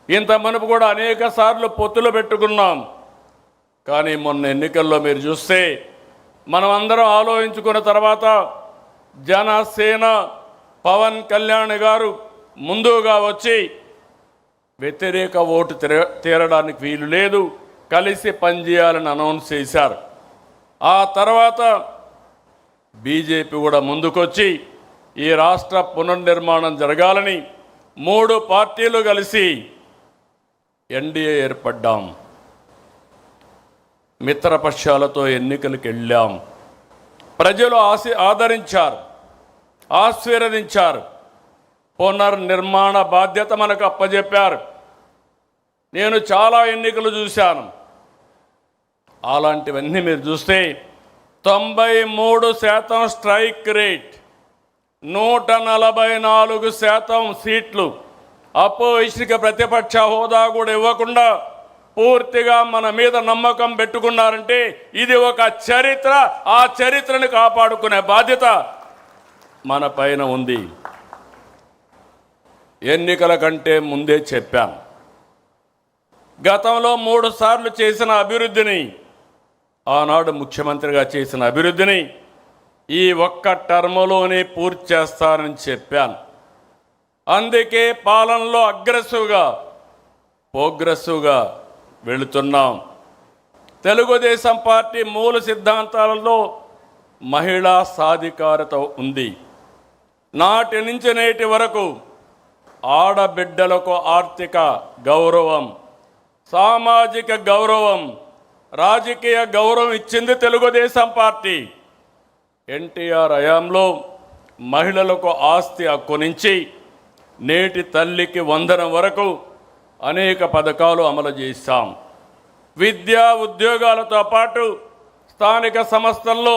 ఇంత మునుపు కూడా అనేక సార్లు పొత్తులు పెట్టుకున్నాం. కానీ మొన్న ఎన్నికల్లో మీరు చూస్తే మనం అందరం ఆలోచించుకున్న తర్వాత జనసేన పవన్ కళ్యాణ్ గారు ముందుగా వచ్చి వ్యతిరేక ఓటు తీరడానికి వీలు లేదు, కలిసి పనిచేయాలని అనౌన్స్ చేశారు. ఆ తర్వాత బీజేపీ కూడా ముందుకొచ్చి ఈ రాష్ట్ర పునర్నిర్మాణం జరగాలని 3 పార్టీలు కలిసి ఎన్డీఏ ఏర్పడ్డాం. మిత్రపక్షాలతో ఎన్నికలకు వెళ్ళాం. ప్రజలు ఆదరించారు, ఆశీర్వదించారు. పునర్నిర్మాణ బాధ్యత మనకు అప్పజెప్పారు. నేను చాలా ఎన్నికలు చూశాను. అలాంటివన్నీ మీరు చూస్తే 93% స్ట్రైక్ రేట్, 144% సీట్లు, అపోజిషన్కి ప్రతిపక్ష హోదా కూడా ఇవ్వకుండా పూర్తిగా మన మీద నమ్మకం పెట్టుకున్నారంటే ఇది ఒక చరిత్ర. ఆ చరిత్రను కాపాడుకునే బాధ్యత మన పైన ఉంది. ఎన్నికల కంటే ముందే చెప్పాను, గతంలో 3 సార్లు చేసిన అభివృద్ధిని, ఆనాడు ముఖ్యమంత్రిగా చేసిన అభివృద్ధిని ఈ ఒక్క టర్మ్లోనే పూర్తి చేస్తానని చెప్పాను. అందుకే పాలనలో ప్రోగ్రెసివ్గా వెళుతున్నాం. తెలుగుదేశం పార్టీ మూల సిద్ధాంతాలలో మహిళా సాధికారత ఉంది. నాటి నుంచి నేటి వరకు ఆడబిడ్డలకు ఆర్థిక గౌరవం, సామాజిక గౌరవం, రాజకీయ గౌరవం ఇచ్చింది తెలుగుదేశం పార్టీ. ఎన్టీఆర్ హయాంలో మహిళలకు ఆస్తి హక్కు నుంచి నేటి తల్లికి వందనం వరకు అనేక పథకాలు అమలు చేశాం. విద్యా ఉద్యోగాలతో పాటు స్థానిక సంస్థల్లో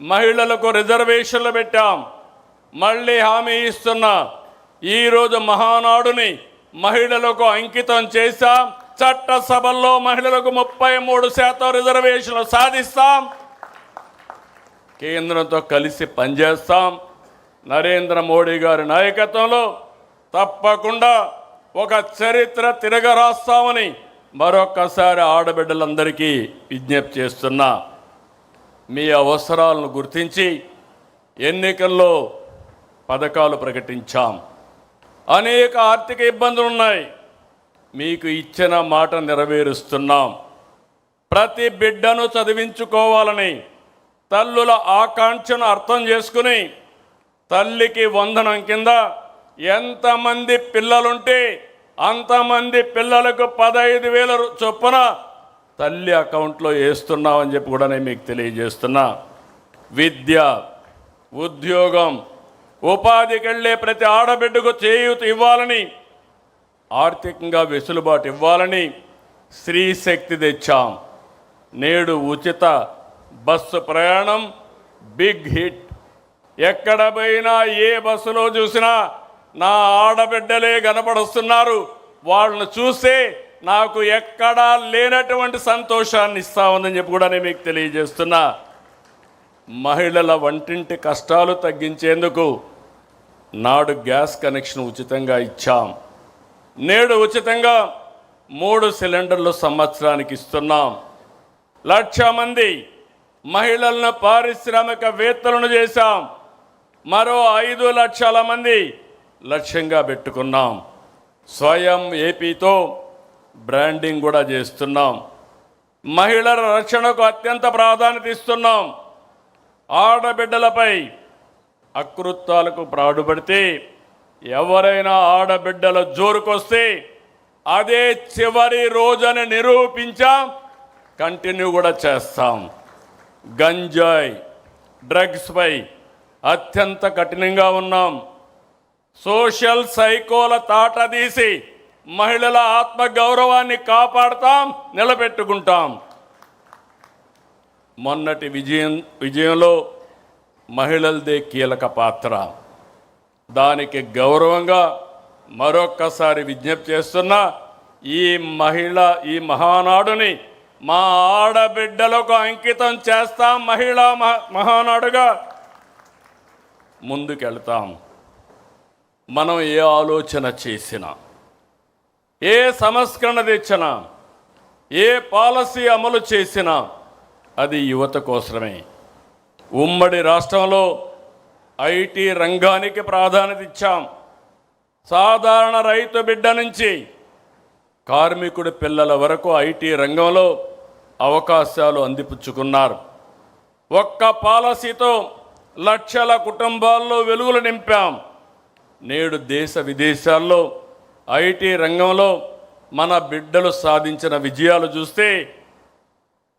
మహిళలకు రిజర్వేషన్లు పెట్టాం. మళ్ళీ హామీ ఇస్తున్నా, ఈరోజు మహానాడుని మహిళలకు అంకితం చేశాం. చట్టసభల్లో మహిళలకు 33% రిజర్వేషన్లు సాధిస్తాం. కేంద్రంతో కలిసి పనిచేస్తాం. నరేంద్ర మోడీ గారి నాయకత్వంలో తప్పకుండా ఒక చరిత్ర తిరగరాస్తామని మరొక్కసారి ఆడబిడ్డలందరికీ విజ్ఞప్తి చేస్తున్నా. మీ అవసరాలను గుర్తించి ఎన్నికల్లో పథకాలు ప్రకటించాం. అనేక ఆర్థిక ఇబ్బందులు ఉన్నాయి, మీకు ఇచ్చిన మాట నెరవేరుస్తున్నాం. ప్రతి బిడ్డను చదివించుకోవాలని తల్లుల ఆకాంక్షను అర్థం చేసుకుని తల్లికి వందనం కింద ఎంతమంది పిల్లలుంటే అంతమంది పిల్లలకు 15,000 చొప్పున తల్లి అకౌంట్లో వేస్తున్నామని చెప్పి కూడా నేను మీకు తెలియజేస్తున్నా. విద్య, ఉద్యోగం, ఉపాధికి వెళ్ళే ప్రతి ఆడబిడ్డకు చేయూత ఇవ్వాలని, ఆర్థికంగా వెసులుబాటు ఇవ్వాలని స్త్రీ శక్తి తెచ్చాం. నేడు ఉచిత బస్సు ప్రయాణం బిగ్ హిట్. ఎక్కడ పోయినా ఏ బస్సులో చూసినా నా ఆడబిడ్డలే కనపడుస్తున్నారు. వాళ్ళను చూస్తే నాకు ఎక్కడా లేనటువంటి సంతోషాన్ని ఇస్తా ఉందని చెప్పి కూడా నేను మీకు తెలియజేస్తున్నా. మహిళల వంటింటి కష్టాలు తగ్గించేందుకు నాడు గ్యాస్ కనెక్షన్ ఉచితంగా ఇచ్చాం. నేడు ఉచితంగా 3 సిలిండర్లు సంవత్సరానికి ఇస్తున్నాం. 1,00,000 మంది మహిళలను పారిశ్రామికవేత్తలను చేశాం. మరో 5 లక్షల మంది లక్ష్యంగా పెట్టుకున్నాం. స్వయం ఏపీతో బ్రాండింగ్ కూడా చేస్తున్నాం. మహిళల రక్షణకు అత్యంత ప్రాధాన్యత ఇస్తున్నాం. ఆడబిడ్డలపై అకృత్యాలకు పాల్పడితే ఎవరైనా ఆడబిడ్డల జోరుకొస్తే అదే చివరి రోజని నిరూపించాం. కంటిన్యూ కూడా చేస్తాం. గంజాయి, డ్రగ్స్పై అత్యంత కఠినంగా ఉన్నాం. సోషల్ సైకోల తాట తీసి మహిళల ఆత్మగౌరవాన్ని కాపాడుతాం, నిలబెట్టుకుంటాం. మొన్నటి విజయంలో మహిళలదే కీలక పాత్ర. దానికి గౌరవంగా మరొక్కసారి విజ్ఞప్తి చేస్తున్నా, ఈ మహానాడుని మా ఆడబిడ్డలకు అంకితం చేస్తాం. మహిళా మహానాడుగా ముందుకెళ్తాం. మనం ఏ ఆలోచన చేసినా ఏ సంస్కరణ తెచ్చినా, ఏ పాలసీ అమలు చేసినా అది యువత కోసమే. ఉమ్మడి రాష్ట్రంలో ఐటీ రంగానికి ప్రాధాన్యత ఇచ్చాం. సాధారణ రైతు బిడ్డ నుంచి కార్మికుడి పిల్లల వరకు ఐటీ రంగంలో అవకాశాలు అందిపుచ్చుకున్నారు. ఒక్క పాలసీతో లక్షల కుటుంబాల్లో వెలుగులు నింపాం. నేడు దేశ విదేశాల్లో ఐటీ రంగంలో మన బిడ్డలు సాధించిన విజయాలు చూస్తే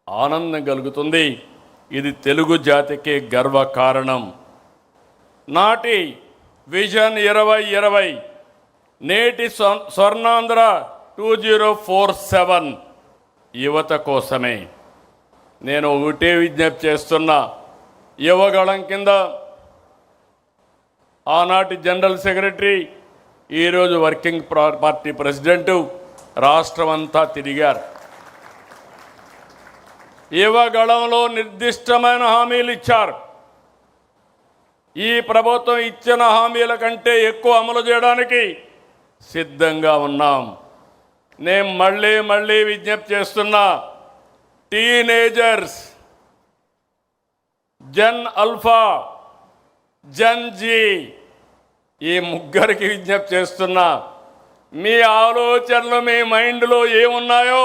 ఆనందం కలుగుతుంది. ఇది తెలుగు జాతికి గర్వకారణం. నాటి విజన్ 2020, నేటి స్వర్ణాంధ్ర 2047 యువత కోసమే. నేను ఒకటే విజ్ఞప్తి చేస్తున్నా. యువగళం కింద ఆనాటి జనరల్ సెక్రటరీ, ఈరోజు వర్కింగ్ పార్టీ ప్రెసిడెంటు రాష్ట్రమంతా తిరిగారు. యువగళంలో నిర్దిష్టమైన హామీలు ఇచ్చారు. ఈ ప్రభుత్వం ఇచ్చిన హామీల కంటే ఎక్కువ అమలు చేయడానికి సిద్ధంగా ఉన్నాం. నేను మళ్ళీ విజ్ఞప్తి చేస్తున్నా. Teenagers, Gen Alpha, Gen Z, ఈ ముగ్గురికి విజ్ఞప్తి చేస్తున్నా. మీ ఆలోచనలు మీ మైండ్లో ఏమున్నాయో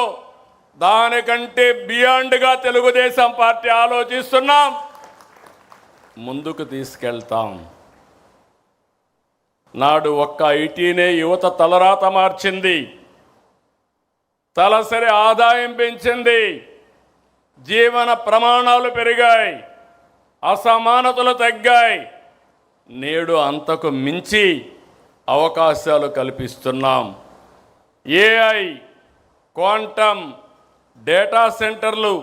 దానికంటే బియాండ్గా తెలుగుదేశం పార్టీ ఆలోచిస్తున్నాం, ముందుకు తీసుకెళ్తాం. నాడు ఒక్క ఐటీనే యువత తలరాత మార్చింది, తలసరి ఆదాయం పెంచింది, జీవన ప్రమాణాలు పెరిగాయి, అసమానతలు తగ్గాయి. నేడు అంతకు మించి అవకాశాలు కల్పిస్తున్నాం. ఏఐ, క్వాంటమ్, డేటా సెంటర్లు,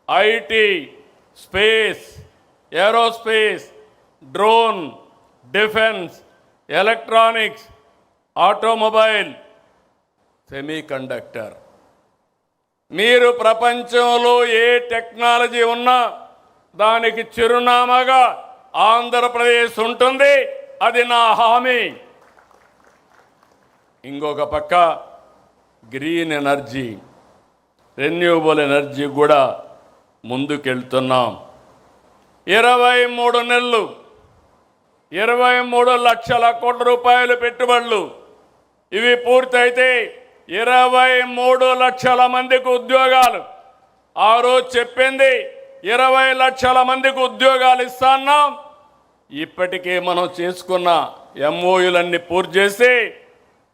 IT, space, aerospace, drone, defence, electronics, automobile, semiconductor. మీరు ప్రపంచంలో ఏ టెక్నాలజీ ఉన్నా దానికి చిరునామాగా ఆంధ్రప్రదేశ్ ఉంటుంది. అది నా హామీ. ఇంకొక పక్క గ్రీన్ ఎనర్జీ, రెన్యూవబుల్ ఎనర్జీ కూడా ముందుకెళ్తున్నాం. 23 నెలలు 23 లక్షల కోట్ల రూపాయలు పెట్టుబడులు. ఇవి పూర్తయితే 23 లక్షల మందికి ఉద్యోగాలు. ఆ రోజు చెప్పింది 20 లక్షల మందికి ఉద్యోగాలు ఇస్తున్నాం. ఇప్పటికే మనం చేసుకున్న ఎంఓయూలన్నీ పూర్తి చేసి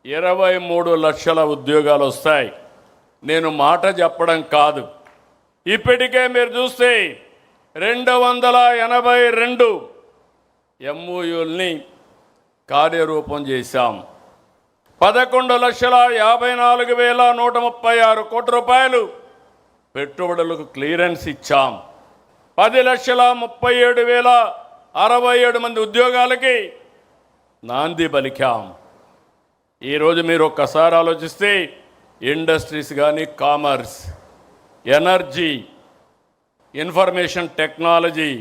23 లక్షల ఉద్యోగాలు వస్తాయి. నేను మాట చెప్పడం కాదు. ఇప్పటికే మీరు చూస్తే 282 ఎంఓయూల్ని కార్యరూపం చేశాం. 11,54,136 కోట్ల రూపాయలు పెట్టుబడులకు క్లియరెన్స్ ఇచ్చాం. 10,37,067 మంది ఉద్యోగాలకి నాంది పలికాం. ఈరోజు మీరు ఒక్కసారి ఆలోచిస్తే ఇండస్ట్రీస్ కానీ, commerce, energy, information technology,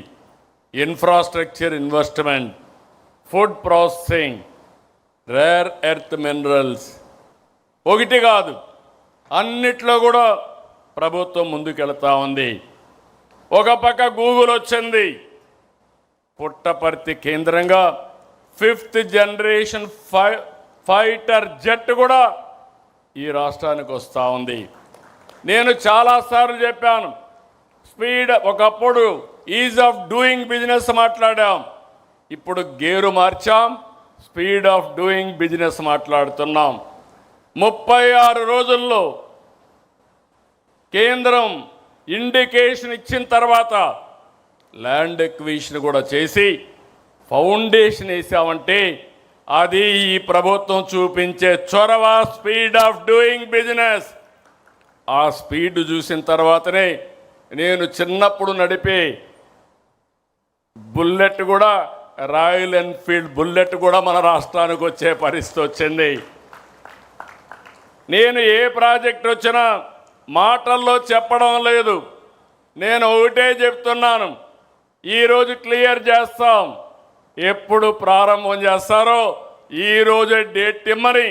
infrastructure investment, food processing, rare earth minerals, ఒకటి కాదు అన్నిట్లో కూడా ప్రభుత్వం ముందుకెళ్తా ఉంది. ఒక పక్క గూగుల్ వచ్చింది. పుట్టపర్తి కేంద్రంగా 5th జనరేషన్ ఫైటర్ జెట్ కూడా ఈ రాష్ట్రానికి వస్తూ ఉంది. నేను చాలాసార్లు చెప్పాను, స్పీడ్, ఒకప్పుడు ఈజ్ ఆఫ్ డూయింగ్ బిజినెస్ మాట్లాడాం, ఇప్పుడు గేరు మార్చాం, స్పీడ్ ఆఫ్ డూయింగ్ బిజినెస్ మాట్లాడుతున్నాం. 36 రోజుల్లో కేంద్రం ఇండికేషన్ ఇచ్చిన తర్వాత ల్యాండ్ ఎక్విజిషన్ కూడా చేసి ఫౌండేషన్ వేసామంటే అది ఈ ప్రభుత్వం చూపించే చొరవ, స్పీడ్ ఆఫ్ డూయింగ్ బిజినెస్. ఆ స్పీడ్ చూసిన తర్వాతనే నేను చిన్నప్పుడు నడిపే బుల్లెట్ కూడా, రాయల్ ఎన్ఫీల్డ్ బుల్లెట్ కూడా మన రాష్ట్రానికి వచ్చే పరిస్థితి వచ్చింది. నేను ఏ ప్రాజెక్ట్ వచ్చినా మాటల్లో చెప్పడం లేదు. నేను ఒకటే చెప్తున్నాను, ఈరోజు క్లియర్ చేస్తాం. ఎప్పుడు ప్రారంభం చేస్తారో ఈరోజు డేట్ ఇమ్మని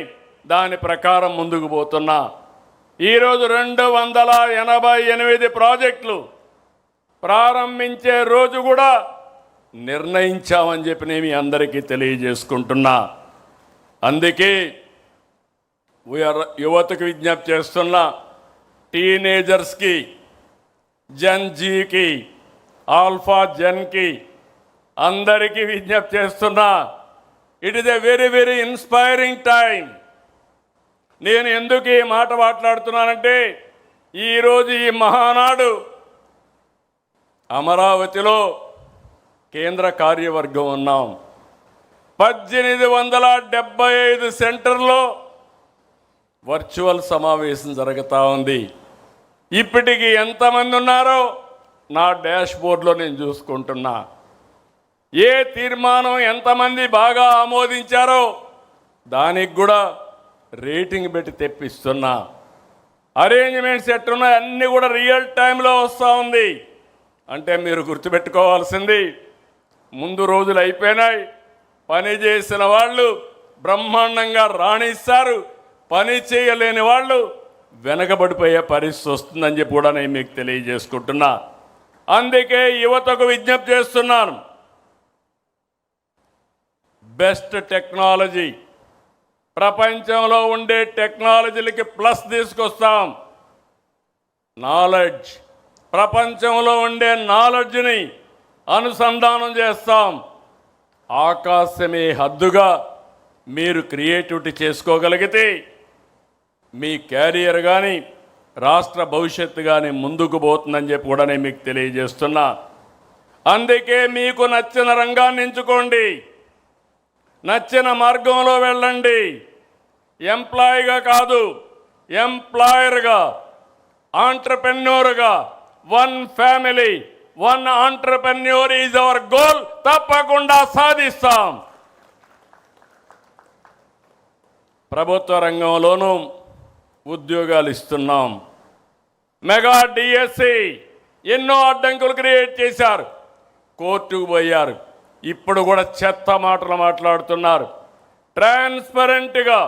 దాని ప్రకారం ముందుకు పోతున్నా. ఈరోజు 288 ప్రాజెక్టులు ప్రారంభించే రోజు కూడా నిర్ణయించామని చెప్పి నేను మీ అందరికీ తెలియజేసుకుంటున్నా. అందుకే యువతకు విజ్ఞప్తి చేస్తున్నా, టీనేజర్స్కి, జన్జీకి, ఆల్ఫా జన్కి అందరికీ విజ్ఞప్తి చేస్తున్నా. It is a very very inspiring time. నేను ఎందుకు ఈ మాట మాట్లాడుతున్నానంటే, ఈరోజు ఈ మహానాడు అమరావతిలో కేంద్ర కార్యవర్గం ఉన్నాం. 1875 సెంటర్లో వర్చువల్ సమావేశం జరుగుతూ ఉంది. ఇప్పటికి ఎంతమంది ఉన్నారో నా డాష్ బోర్డులో నేను చూసుకుంటున్నా. ఏ తీర్మానం ఎంతమంది బాగా ఆమోదించారో దానికి కూడా రేటింగ్ పెట్టి తెప్పిస్తున్నా. అరేంజ్మెంట్స్ ఎట్టున్నాయి అన్నీ కూడా రియల్ టైంలో వస్తూ ఉంది. అంటే మీరు గుర్తుపెట్టుకోవాల్సింది, ముందు రోజులు అయిపోయినాయి, పని చేసిన వాళ్ళు బ్రహ్మాండంగా రాణిస్తారు, పని చేయలేని వాళ్ళు వెనకబడిపోయే పరిస్థితి వస్తుందని చెప్పి కూడా నేను మీకు తెలియజేసుకుంటున్నా. అందుకే యువతకు విజ్ఞప్తి చేస్తున్నాను, బెస్ట్ టెక్నాలజీ, ప్రపంచంలో ఉండే టెక్నాలజీలకి ప్లస్ తీసుకొస్తాం. నాలెడ్జ్, ప్రపంచంలో ఉండే నాలెడ్జ్ని అనుసంధానం చేస్తాం. ఆకాశమే హద్దుగా మీరు క్రియేటివిటీ చేసుకోగలిగితే మీ క్యారియర్ కానీ రాష్ట్ర భవిష్యత్తు కానీ ముందుకు పోతుందని చెప్పి కూడా నేను మీకు తెలియజేస్తున్నా. అందుకే మీకు నచ్చిన రంగాన్ని ఎంచుకోండి, నచ్చిన మార్గంలో వెళ్ళండి. ఎంప్లాయీగా కాదు, ఎంప్లాయర్గా, ఆంటర్ప్రెన్యూర్గా, one family, one entrepreneur is our goal. తప్పకుండా సాధిస్తాం. ప్రభుత్వ రంగంలోనూ ఉద్యోగాలు ఇస్తున్నాం. మెగా డిఎస్సి ఎన్నో అడ్డంకులు క్రియేట్ చేశారు, కోర్టుకు పోయారు. ఇప్పుడు కూడా చెత్త మాటలు మాట్లాడుతున్నారు. ట్రాన్స్పరెంట్గా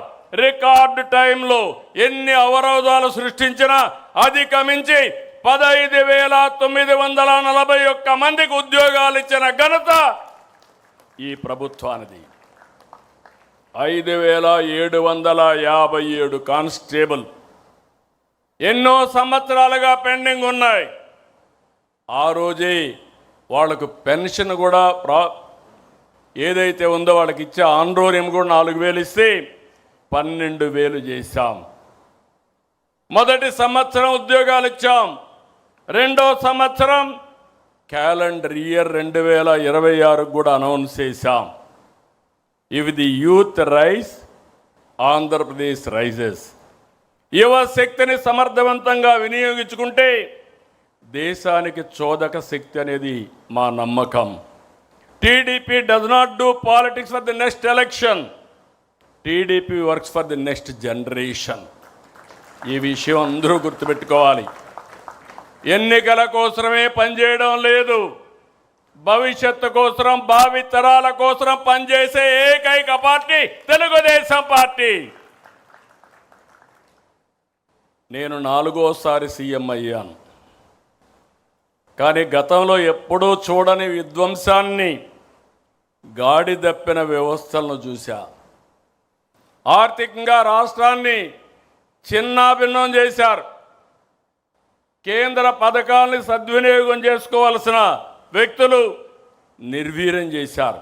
రికార్డు టైంలో ఎన్ని అవరోధాలు సృష్టించినా అధిగమించి 15,941 మందికి ఉద్యోగాలు ఇచ్చిన ఘనత ఈ ప్రభుత్వానిది. 5,757 కానిస్టేబుల్ ఎన్నో సంవత్సరాలుగా పెండింగ్ ఉన్నాయి. ఆ రోజే వాళ్లకు పెన్షన్ కూడా ఏదైతే ఉందో వాళ్ళకి ఇచ్చే ఆన్రోరియం కూడా 4,000 ఇస్తే 12,000 చేశాం. మొదటి సంవత్సరం ఉద్యోగాలు ఇచ్చాం. రెండో సంవత్సరం క్యాలెండర్ ఇయర్ 2026 కూడా అనౌన్స్ చేశాం. ఇవి the youth rise, Andhra Pradesh rises. యువ శక్తిని సమర్థవంతంగా వినియోగించుకుంటే దేశానికి చోదక శక్తి అనేది మా నమ్మకం. TDP does not do politics for the next election, TDP works for the next generation. ఈ విషయం అందరూ గుర్తుపెట్టుకోవాలి. ఎన్నికల కోసమే పనిచేయడం లేదు, భవిష్యత్తు కోసం, భావి తరాల కోసం పనిచేసే ఏకైక పార్టీ తెలుగుదేశం పార్టీ. నేను 4వసారి సీఎం అయ్యాను. కానీ గతంలో ఎప్పుడూ చూడని విధ్వంసాన్ని, గాడి దప్పిన వ్యవస్థలను చూశా. ఆర్థికంగా రాష్ట్రాన్ని చిన్నాభిన్నం చేశారు. కేంద్ర పథకాలని సద్వినియోగం చేసుకోవాల్సిన వ్యక్తులు నిర్వీర్యం చేశారు.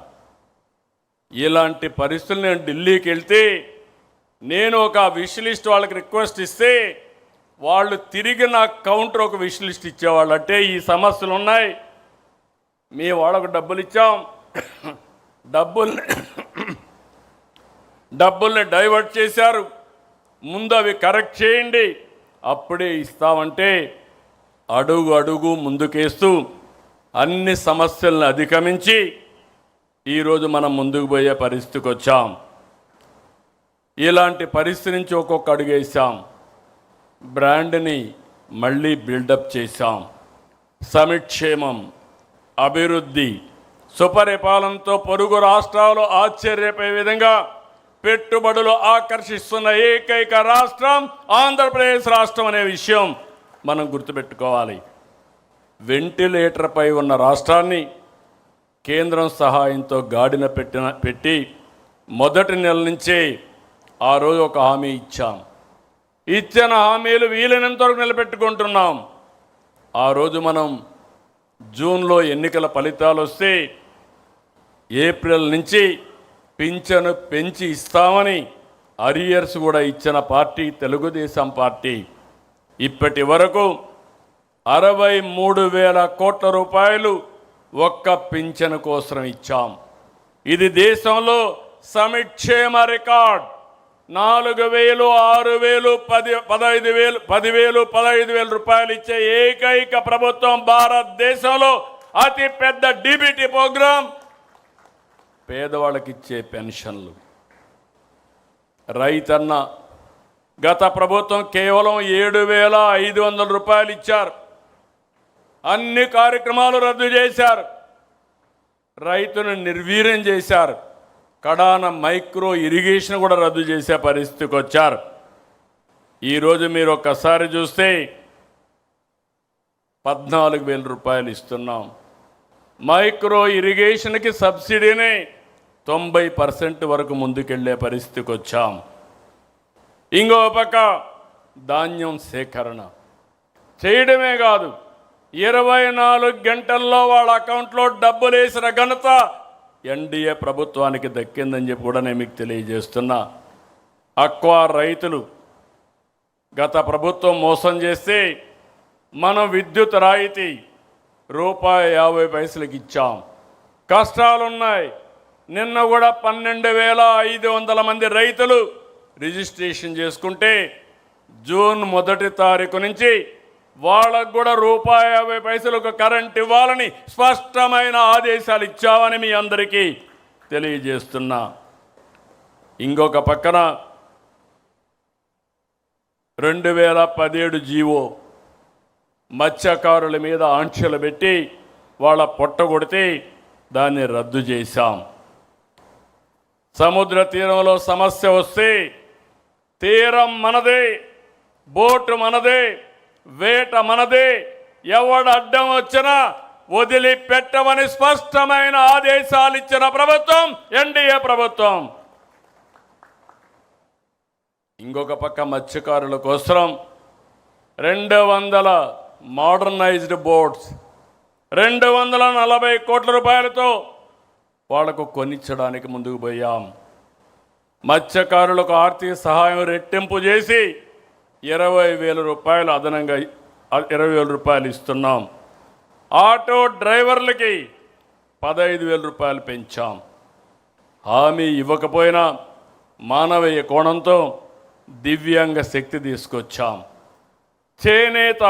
ఇలాంటి పరిస్థితులు నేను ఢిల్లీకి వెళ్తే, నేను ఒక విష్ లిస్ట్ వాళ్ళకి రిక్వెస్ట్ ఇస్తే వాళ్ళు తిరిగి నాకు కౌంటర్ ఒక విష్ లిస్ట్ ఇచ్చేవాళ్ళు. అంటే ఈ సమస్యలు ఉన్నాయి, మీ వాళ్ళకు డబ్బులు ఇచ్చాం, డబ్బుల్ని డైవర్ట్ చేశారు, ముందు అవి కరెక్ట్ చేయండి, అప్పుడే ఇస్తామంటే అడుగు అడుగు ముందుకేస్తూ అన్ని సమస్యలను అధిగమించి ఈరోజు మనం ముందుకు పోయే పరిస్థితికి వచ్చాం. ఇలాంటి పరిస్థితి నుంచి ఒక్కొక్క అడుగు వేసాం. బ్రాండ్ని మళ్ళీ బిల్డప్ చేశాం. సమిక్షేమం, అభివృద్ధి, సుపరిపాలనతో పొరుగు రాష్ట్రాలు ఆశ్చర్యపోయే విధంగా పెట్టుబడులు ఆకర్షిస్తున్న ఏకైక రాష్ట్రం ఆంధ్రప్రదేశ్ రాష్ట్రం అనే విషయం మనం గుర్తుపెట్టుకోవాలి. వెంటిలేటర్పై ఉన్న రాష్ట్రాన్ని కేంద్రం సహాయంతో గాడిన పెట్టి మొదటి నెల నుంచే ఆ రోజు ఒక హామీ ఇచ్చాం. ఇచ్చిన హామీలు వీలైనంత వరకు నిలబెట్టుకుంటున్నాం. ఆ రోజు మనం జూన్లో ఎన్నికల ఫలితాలు వస్తే ఏప్రిల్ నుంచి పింఛను పెంచి ఇస్తామని అరియర్స్ కూడా ఇచ్చిన పార్టీ తెలుగుదేశం పార్టీ. ఇప్పటి వరకు 63,000 కోట్ల రూపాయలు ఒక్క పింఛను కోసం ఇచ్చాం. ఇది దేశంలో సంక్షేమ రికార్డ్. 4,000, 6,000, 15,000, 15,000 రూపాయలు ఇచ్చే ఏకైక ప్రభుత్వం భారతదేశంలో. అతి పెద్ద డిబిటీ ప్రోగ్రాం. పేదవాళ్ళకి ఇచ్చే పెన్షన్లు. రైతన్న గత ప్రభుత్వం కేవలం 7,500 రూపాయలు ఇచ్చారు. అన్ని కార్యక్రమాలు రద్దు చేశారు. రైతును నిర్వీర్యం చేశారు. కడాన మైక్రో ఇరిగేషన్ కూడా రద్దు చేసే పరిస్థితికి వచ్చారు. ఈరోజు మీరు ఒక్కసారి చూస్తే 14,000 రూపాయలు ఇస్తున్నాం. మైక్రో ఇరిగేషన్కి సబ్సిడీని 90% వరకు ముందుకెళ్లే పరిస్థితికి వచ్చాం. ఇంకో పక్క ధాన్యం సేకరణ చేయడమే కాదు, 24 గంటల్లో వాళ్ళ అకౌంట్లో డబ్బులు వేసిన ఘనత ఎన్డీఏ ప్రభుత్వానికి దక్కిందని చెప్పి కూడా నేను మీకు తెలియజేస్తున్నా. అక్వా రైతులు గత ప్రభుత్వం మోసం చేస్తే మనం విద్యుత్ రాయితీ ₹50 ఇచ్చాం. కష్టాలున్నాయి. నిన్న కూడా 12,500 మంది రైతులు రిజిస్ట్రేషన్ చేసుకుంటే జూన్ 1 తారీఖు నుంచి వాళ్ళకు కూడా ₹50 కరెంట్ ఇవ్వాలని స్పష్టమైన ఆదేశాలు ఇచ్చామని మీ అందరికీ తెలియజేస్తున్నా. ఇంకొక పక్కన 2017 జీవో మత్స్యకారుల మీద ఆంక్షలు పెట్టి వాళ్ళ పొట్టగొడితే దాన్ని రద్దు చేశాం. సముద్ర తీరంలో సమస్య వస్తే తీరం మనదే, బోటు మనదే, వేట మనదే, ఎవడు అడ్డం వచ్చినా వదిలిపెట్టమని స్పష్టమైన ఆదేశాలు ఇచ్చిన ప్రభుత్వం ఎన్డీఏ ప్రభుత్వం. ఇంకొక పక్క మత్స్యకారుల కోసం 200 మోడర్నైజ్డ్ బోట్స్ 240 కోట్ల రూపాయలతో వాళ్లకు కొనిచ్చడానికి ముందుకు పోయాం. మత్స్యకారులకు ఆర్థిక సహాయం రెట్టింపు చేసి 20,000 రూపాయలు అదనంగా 20,000 రూపాయలు ఇస్తున్నాం. ఆటో డ్రైవర్లకి 15,000 రూపాయలు పెంచాం. హామీ ఇవ్వకపోయినా మానవీయ కోణంతో దివ్యాంగ శక్తి తీసుకొచ్చాం. చేనేత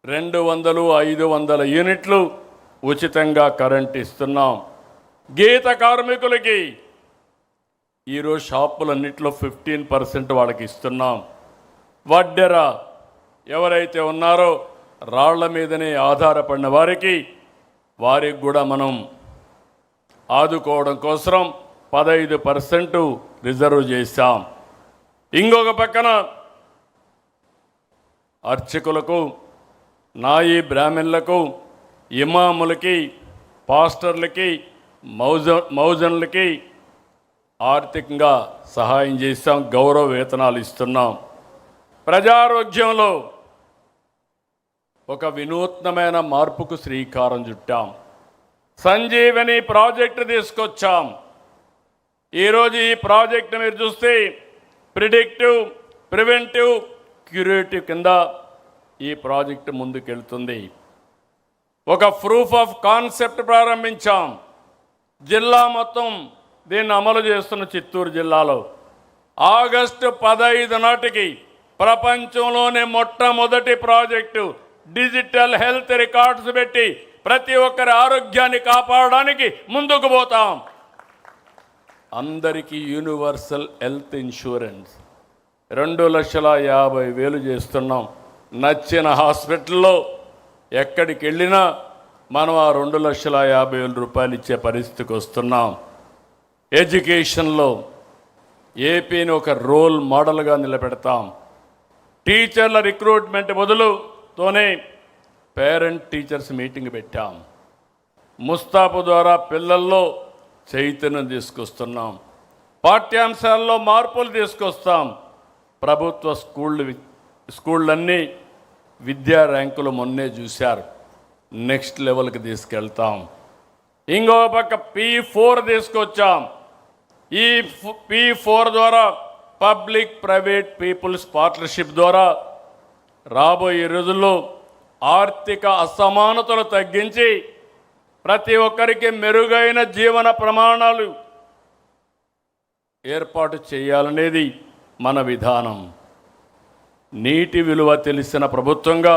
200, 500 యూనిట్లు ఉచితంగా కరెంట్ ఇస్తున్నాం. గీత కార్మికులకి ఈరోజు షాపులన్నింటిలో 15% వాళ్ళకి ఇస్తున్నాం. వడ్డెర ఎవరైతే ఉన్నారో రాళ్ల మీదనే ఆధారపడిన వారికి కూడా మనం ఆదుకోవడం కోసం 15% రిజర్వ్ చేశాం. ఇంకొక పక్కన అర్చకులకు, నాయి బ్రాహ్మణులకు, ఇమాములకి, పాస్టర్లకి, మౌజన్లకి ఆర్థికంగా సహాయం చేస్తాం. గౌరవ వేతనాలు ఇస్తున్నాం. ప్రజారోగ్యంలో ఒక వినూత్నమైన మార్పుకు శ్రీకారం చుట్టాం. సంజీవని ప్రాజెక్టు తీసుకొచ్చాం. ఈరోజు ఈ ప్రాజెక్టు మీరు చూస్తే ప్రిడిక్టివ్, ప్రివెంటివ్, క్యూరేటివ్ కింద ఈ ప్రాజెక్టు ముందుకెళ్తుంది. ఒక ప్రూఫ్ ఆఫ్ కాన్సెప్ట్ ప్రారంభించాం. జిల్లా మొత్తం దీన్ని అమలు చేస్తున్న చిత్తూరు జిల్లాలో ఆగస్టు 15 నాటికి ప్రపంచంలోనే మొట్టమొదటి ప్రాజెక్టు డిజిటల్ హెల్త్ రికార్డ్స్ పెట్టి ప్రతి ఒక్కరి ఆరోగ్యాన్ని కాపాడడానికి ముందుకు పోతాం. అందరికీ యూనివర్సల్ హెల్త్ ఇన్సూరెన్స్ 2,50,000 చేస్తున్నాం. నచ్చిన హాస్పిటల్లో ఎక్కడికి వెళ్ళినా మనం ఆ 2,50,000 రూపాయలు ఇచ్చే పరిస్థితికి వస్తున్నాం. ఎడ్యుకేషన్లో ఏపీని ఒక రోల్ మోడల్గా నిలబెడతాం. టీచర్ల రిక్రూట్మెంట్ మొదలుతోనే పేరెంట్ టీచర్స్ మీటింగ్ పెట్టాం. ముస్తాబు ద్వారా పిల్లల్లో చైతన్యం తీసుకొస్తున్నాం. పాఠ్యాంశాల్లో మార్పులు తీసుకొస్తాం. ప్రభుత్వ స్కూళ్ళన్నీ విద్యా ర్యాంకులు మొన్నే చూశారు. నెక్స్ట్ లెవెల్కి తీసుకెళ్తాం. ఇంకో పక్క P4 తీసుకొచ్చాం. ఈ P4 ద్వారా పబ్లిక్ ప్రైవేట్ పీపుల్స్ పార్ట్నర్షిప్ ద్వారా రాబోయే రోజుల్లో ఆర్థిక అసమానతలు తగ్గించి ప్రతి ఒక్కరికి మెరుగైన జీవన ప్రమాణాలు ఏర్పాటు చేయాలనేది మన విధానం. నీటి విలువ తెలిసిన ప్రభుత్వంగా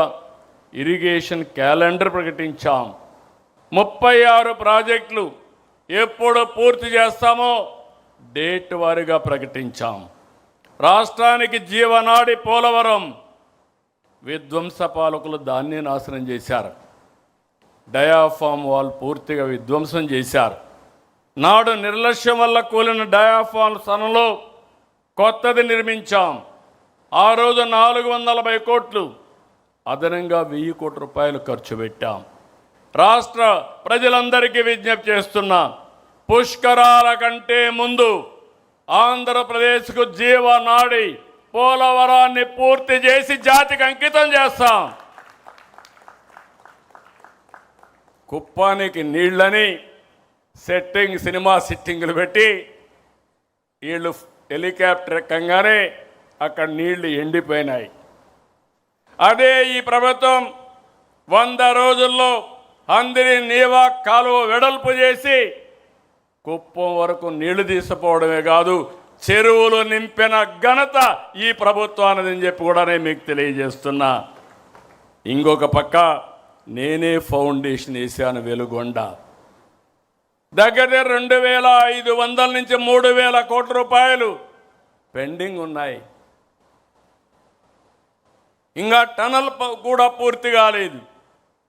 ఇరిగేషన్ క్యాలెండర్ ప్రకటించాం. 36 ప్రాజెక్టులు ఎప్పుడు పూర్తి చేస్తామో డేట్ వారీగా ప్రకటించాం. రాష్ట్రానికి జీవనాడి పోలవరం విధ్వంస పాలకులు దాన్ని నాశనం చేశారు. డయాఫామ్ వాల్ పూర్తిగా విధ్వంసం చేశారు. నాడు నిర్లక్ష్యం వల్ల కూలిన డయాఫామ్ స్థానంలో కొత్తది నిర్మించాం. ఆ రోజు 440 కోట్లు అదనంగా 1000 కోట్ల రూపాయలు ఖర్చు పెట్టాం. రాష్ట్ర ప్రజలందరికీ విజ్ఞప్తి చేస్తున్నా, పుష్కరాల కంటే ముందు ఆంధ్రప్రదేశ్కు జీవనాడి పోలవరాన్ని పూర్తి చేసి జాతికి అంకితం చేస్తాం. కుప్పానికి నీళ్ళని సినిమా సిట్టింగులు పెట్టి వీళ్ళు హెలికాప్టర్ ఎక్కంగానే అక్కడ నీళ్లు ఎండిపోయినాయి. అదే ఈ ప్రభుత్వం 100 రోజుల్లో అందరి నీవా కాలువ వెడల్పు చేసి కుప్పం వరకు నీళ్లు తీసుకుపోవడమే కాదు, చెరువులు నింపిన ఘనత ఈ ప్రభుత్వానిదని చెప్పి కూడా నేను మీకు తెలియజేస్తున్నా. ఇంకొక పక్క నేనే ఫౌండేషన్ వేసాను వెలుగొండ. దగ్గర 2500 నుంచి 3000 కోట్ల రూపాయలు పెండింగ్ ఉన్నాయి. ఇంకా టనల్ కూడా పూర్తి కాలేదు,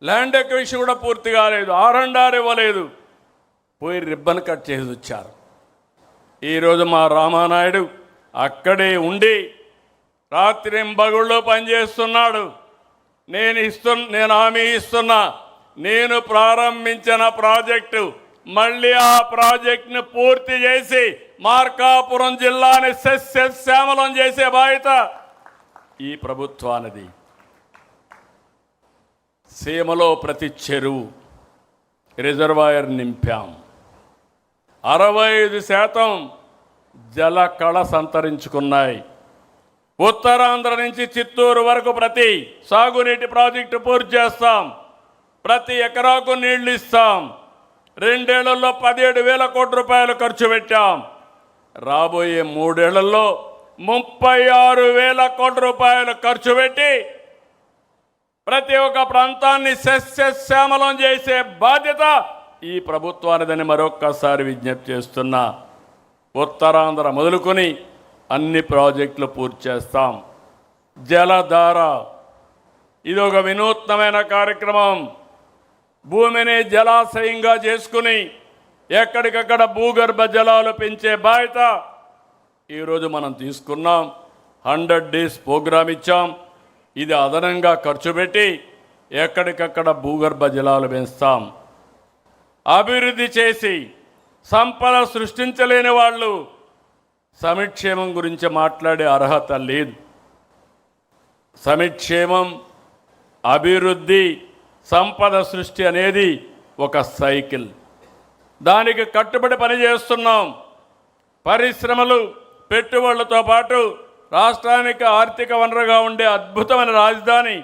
ల్యాండ్ ఎక్విజిషన్ కూడా పూర్తి కాలేదు, R&R ఇవ్వలేదు. పోయి రిబ్బన్ కట్ చేసి వచ్చారు. ఈరోజు మా రామానాయుడు అక్కడే ఉండి రాత్రింబగుళ్ళు పనిచేస్తున్నాడు. నేను హామీ ఇస్తున్నా, నేను ప్రారంభించిన ప్రాజెక్టు మళ్ళీ ఆ ప్రాజెక్టును పూర్తి చేసి మార్కాపురం జిల్లాని సస్యశ్యామలం చేసే బాధ్యత ఈ ప్రభుత్వానిది. సీమలో ప్రతి చెరువు రిజర్వాయర్ నింపాం. 65% జల కళ సంతరించుకున్నాయి. ఉత్తరాంధ్ర నుంచి చిత్తూరు వరకు ప్రతి సాగునీటి ప్రాజెక్టు పూర్తి చేస్తాం. ప్రతి ఎకరాకు నీళ్లు ఇస్తాం. 2 ఏళ్లలో 17,000 కోట్ల రూపాయలు ఖర్చు పెట్టాం. రాబోయే 3 ఏళ్లలో 36,000 కోట్ల రూపాయలు ఖర్చు పెట్టి ప్రతి ఒక్క ప్రాంతాన్ని సస్యశ్యామలం చేసే బాధ్యత ఈ ప్రభుత్వానిదని మరొక్కసారి విజ్ఞప్తి చేస్తున్నా. ఉత్తరాంధ్ర మొదలుకొని అన్ని ప్రాజెక్టులు పూర్తి చేస్తాం. జలధార ఇది ఒక వినూత్నమైన కార్యక్రమం. భూమిని జలాశయంగా చేసుకుని ఎక్కడికక్కడ భూగర్భ జలాలు పెంచే బాధ్యత ఈరోజు మనం తీసుకున్నాం. 100 days ప్రోగ్రాం ఇచ్చాం. ఇది అదనంగా ఖర్చు పెట్టి ఎక్కడికక్కడ భూగర్భ జలాలు పెంచుతాం. అభివృద్ధి చేసి సంపద సృష్టించలేని వాళ్ళు సంక్షేమం గురించి మాట్లాడే అర్హత లేదు. సంక్షేమం, అభివృద్ధి, సంపద సృష్టి అనేది ఒక సైకిల్. దానికి కట్టుబడి పనిచేస్తున్నాం. పరిశ్రమలు, పెట్టుబడులతో పాటు రాష్ట్రానికి ఆర్థిక వనరుగా ఉండే అద్భుతమైన రాజధాని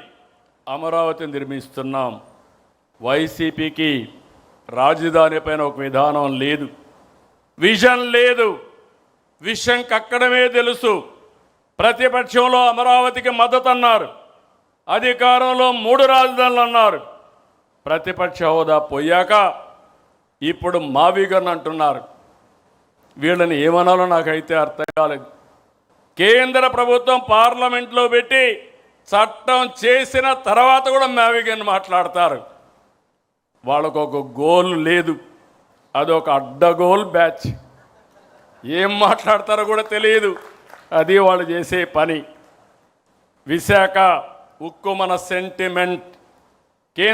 అమరావతి నిర్మిస్తున్నాం. వైసీపీకి రాజధాని పైన ఒక విధానం లేదు, విజన్ లేదు. విషయం కక్కడమే తెలుసు. ప్రతిపక్షంలో అమరావతికి మద్దతు అన్నారు, అధికారంలో 3 రాజధానులు అన్నారు. ప్రతిపక్ష హోదా పోయాక ఇప్పుడు మావిగన్ అంటున్నారు. వీళ్ళని ఏమనాలో నాకైతే అర్థం కాలేదు. కేంద్ర ప్రభుత్వం పార్లమెంట్లో పెట్టి చట్టం చేసిన తర్వాత కూడా మావిగన్ మాట్లాడతారు. వాళ్ళకు ఒక గోల్ లేదు, అదొక అడ్డగోల్ బ్యాచ్. ఏం మాట్లాడతారో కూడా తెలియదు. అది వాళ్ళు చేసే పని. విశాఖ ఉక్కు మన సెంటిమెంట్. కేంద్ర